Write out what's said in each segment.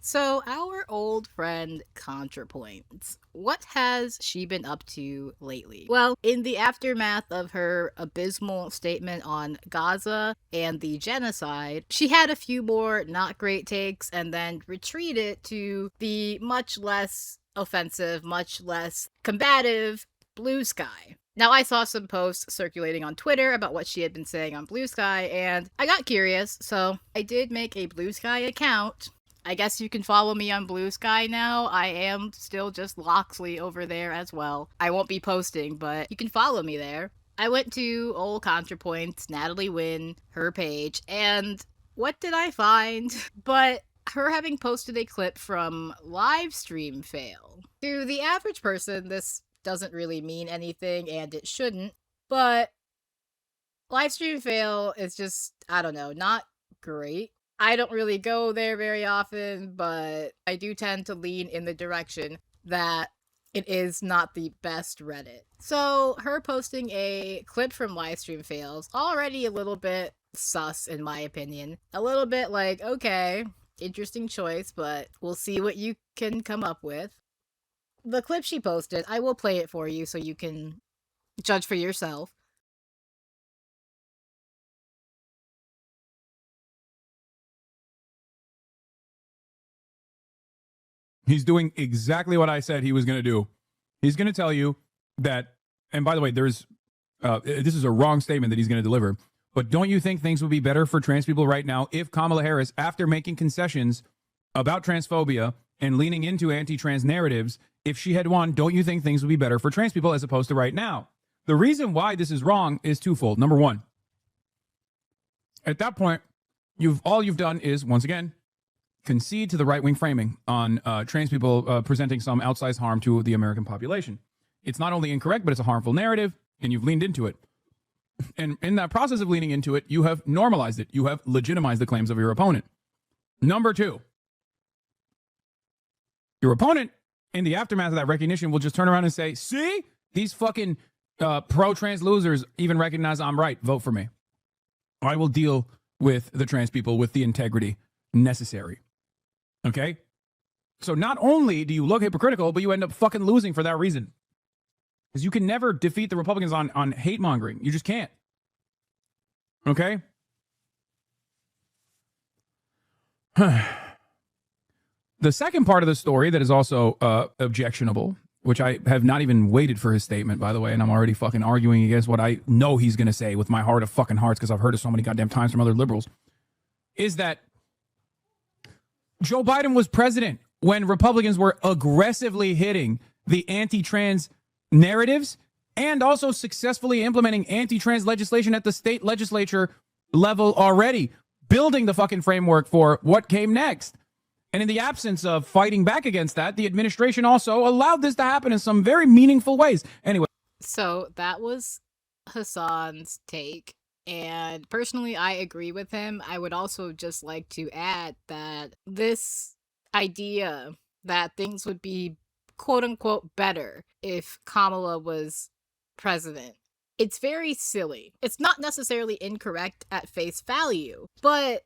So, our old friend ContraPoints, what has she been up to lately? Well, in the aftermath of her abysmal statement on Gaza and the genocide, she had a few more not great takes and then retreated to the much less offensive, much less combative Blue Sky. Now, I saw some posts circulating on Twitter about what she had been saying on Blue Sky, and I got curious, so I did make a Blue Sky account. I guess you can follow me on Blue Sky now. I am still just Loxley over there as well. I won't be posting, but you can follow me there. I went to old ContraPoints, Natalie Wynn, her page, and what did I find? But her having posted a clip from Livestream Fail. To the average person, this doesn't really mean anything, and it shouldn't, but Livestream Fail is just, I don't know, not great. I don't really go there very often, but I do tend to lean in the direction that it is not the best Reddit. So, her posting a clip from Livestream Fails, already a little bit sus in my opinion. A little bit like, okay, interesting choice, but we'll see what you can come up with. The clip she posted, I will play it for you so you can judge for yourself. He's doing exactly what I said he was going to do. He's going to tell you that, and by the way, this is a wrong statement that he's going to deliver, but don't you think things would be better for trans people right now if Kamala Harris, after making concessions about transphobia and leaning into anti-trans narratives, if she had won, don't you think things would be better for trans people as opposed to right now? The reason why this is wrong is twofold. Number one, at that point, all you've done is, once again, concede to the right-wing framing on trans people presenting some outsized harm to the American population. It's not only incorrect, but it's a harmful narrative, and you've leaned into it. And in that process of leaning into it, you have normalized it. You have legitimized the claims of your opponent. Number two, your opponent, in the aftermath of that recognition, will just turn around and say, see, these fucking pro-trans losers even recognize I'm right. Vote for me. I will deal with the trans people with the integrity necessary. Okay? So not only do you look hypocritical, but you end up fucking losing for that reason. Because you can never defeat the Republicans on hate mongering. You just can't. Okay? The second part of the story that is also objectionable, which I have not even waited for his statement, by the way, and I'm already fucking arguing against what I know he's going to say with my heart of fucking hearts because I've heard it so many goddamn times from other liberals, is that Joe Biden was president when Republicans were aggressively hitting the anti-trans narratives and also successfully implementing anti-trans legislation at the state legislature level already, building the fucking framework for what came next. And in the absence of fighting back against that, the administration also allowed this to happen in some very meaningful ways. Anyway. So that was Hasan's take. And personally, I agree with him. I would also just like to add that this idea that things would be quote unquote better if Kamala was president, it's very silly. It's not necessarily incorrect at face value, but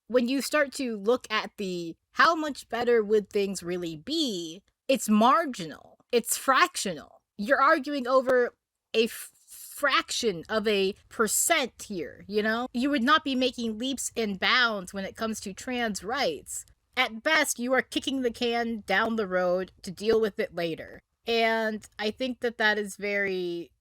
when you start to look at the how much better would things really be, it's marginal. It's fractional. You're arguing over a fraction of a percent here, you know? You would not be making leaps and bounds when it comes to trans rights. At best, you are kicking the can down the road to deal with it later. And I think that that is very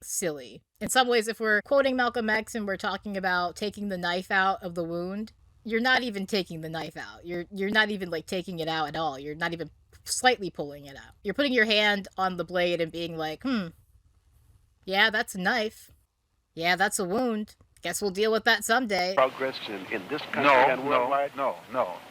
silly. In some ways, if we're quoting Malcolm X and we're talking about taking the knife out of the wound, you're not even taking the knife out. You're not even like taking it out at all. You're not even slightly pulling it out. You're putting your hand on the blade and being like, yeah, that's a knife. Yeah, that's a wound. Guess we'll deal with that someday. Progress in this country and worldwide? No.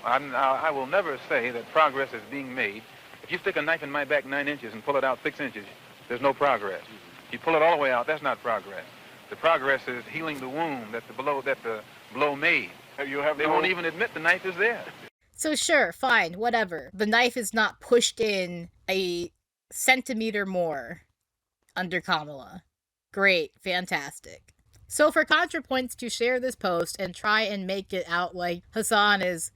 I will never say that progress is being made. If you stick a knife in my back 9 inches and pull it out 6 inches, there's no progress. If you pull it all the way out, that's not progress. The progress is healing the wound that the blow made. They won't even admit the knife is there. So sure, fine, whatever. The knife is not pushed in a centimeter more under Kamala. Great, fantastic. So for ContraPoints to share this post and try and make it out like Hasan is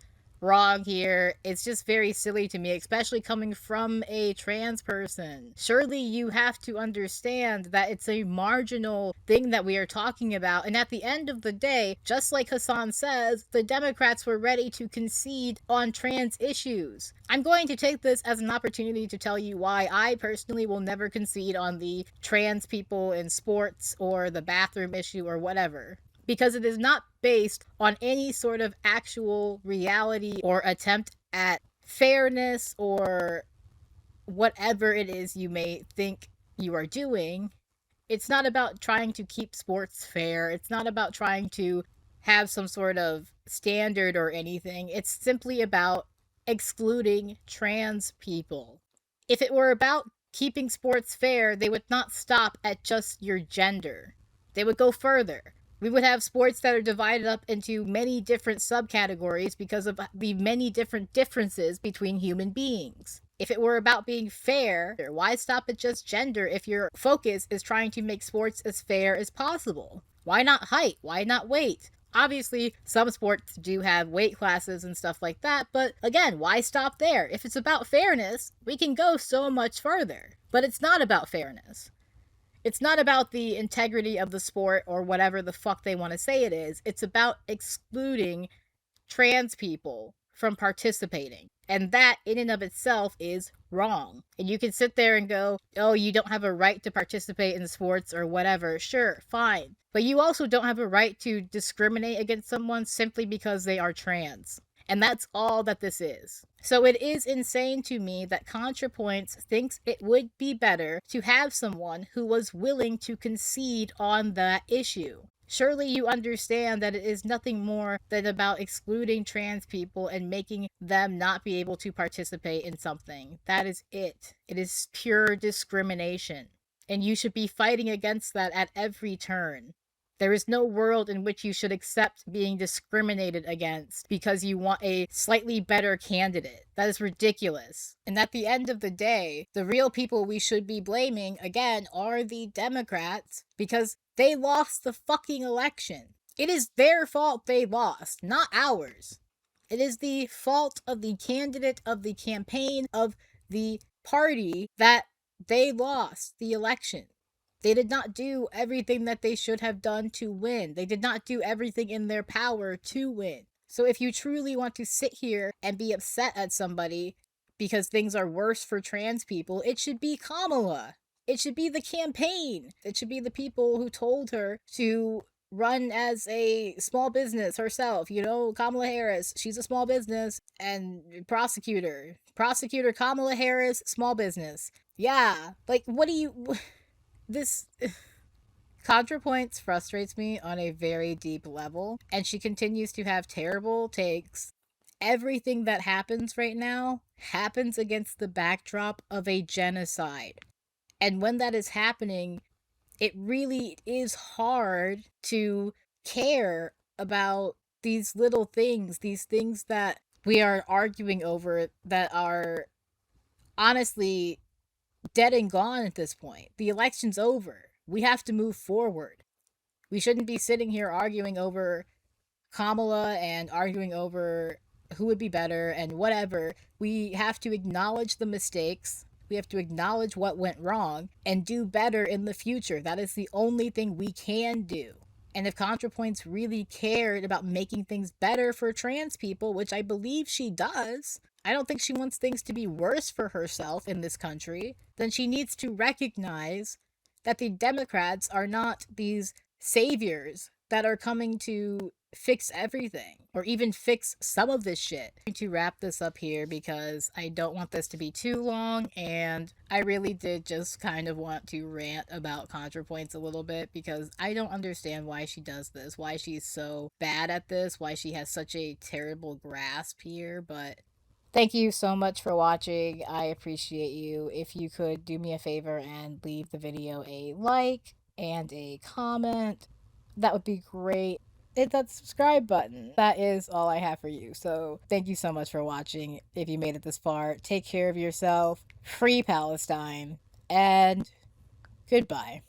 wrong here. It's just very silly to me, especially coming from a trans person. Surely you have to understand that it's a marginal thing that we are talking about. And at the end of the day, just like Hasan says, the Democrats were ready to concede on trans issues. I'm going to take this as an opportunity to tell you why I personally will never concede on the trans people in sports or the bathroom issue or whatever. Because it is not based on any sort of actual reality or attempt at fairness or whatever it is you may think you are doing. It's not about trying to keep sports fair. It's not about trying to have some sort of standard or anything. It's simply about excluding trans people. If it were about keeping sports fair, they would not stop at just your gender. They would go further. We would have sports that are divided up into many different subcategories because of the many different differences between human beings. If it were about being fair, why stop at just gender if your focus is trying to make sports as fair as possible? Why not height? Why not weight? Obviously, some sports do have weight classes and stuff like that, but again, why stop there? If it's about fairness, we can go so much further. But it's not about fairness. It's not about the integrity of the sport or whatever the fuck they want to say it is. It's about excluding trans people from participating. And that, in and of itself, is wrong. And you can sit there and go, oh, you don't have a right to participate in sports or whatever. Sure, fine. But you also don't have a right to discriminate against someone simply because they are trans. And that's all that this is. So it is insane to me that ContraPoints thinks it would be better to have someone who was willing to concede on that issue. Surely you understand that it is nothing more than about excluding trans people and making them not be able to participate in something. That is it. It is pure discrimination. And you should be fighting against that at every turn. There is no world in which you should accept being discriminated against because you want a slightly better candidate. That is ridiculous. And at the end of the day, the real people we should be blaming, again, are the Democrats because they lost the fucking election. It is their fault they lost, not ours. It is the fault of the candidate, of the campaign, of the party that they lost the election. They did not do everything that they should have done to win. They did not do everything in their power to win. So if you truly want to sit here and be upset at somebody because things are worse for trans people, it should be Kamala. It should be the campaign. It should be the people who told her to run as a small business herself. You know, Kamala Harris, she's a small business. And prosecutor Kamala Harris, small business. Yeah, like, what do you... This ContraPoints frustrates me on a very deep level, and she continues to have terrible takes. Everything that happens right now happens against the backdrop of a genocide. And when that is happening, it really is hard to care about these little things, these things that we are arguing over that are honestly dead and gone at this point. The election's over. We have to move forward. We shouldn't be sitting here arguing over Kamala and arguing over who would be better and whatever. We have to acknowledge the mistakes. We have to acknowledge what went wrong and do better in the future. That is the only thing we can do. And if ContraPoints really cared about making things better for trans people, which I believe she does, I don't think she wants things to be worse for herself in this country, then she needs to recognize that the Democrats are not these saviors that are coming to fix everything or even fix some of this shit. I'm going to wrap this up here because I don't want this to be too long, and I really did just kind of want to rant about ContraPoints a little bit because I don't understand why she does this, why she's so bad at this, why she has such a terrible grasp here, but thank you so much for watching. I appreciate you. If you could do me a favor and leave the video a like and a comment, that would be great. Hit that subscribe button. That is all I have for you. So thank you so much for watching. If you made it this far, take care of yourself. Free Palestine. And goodbye.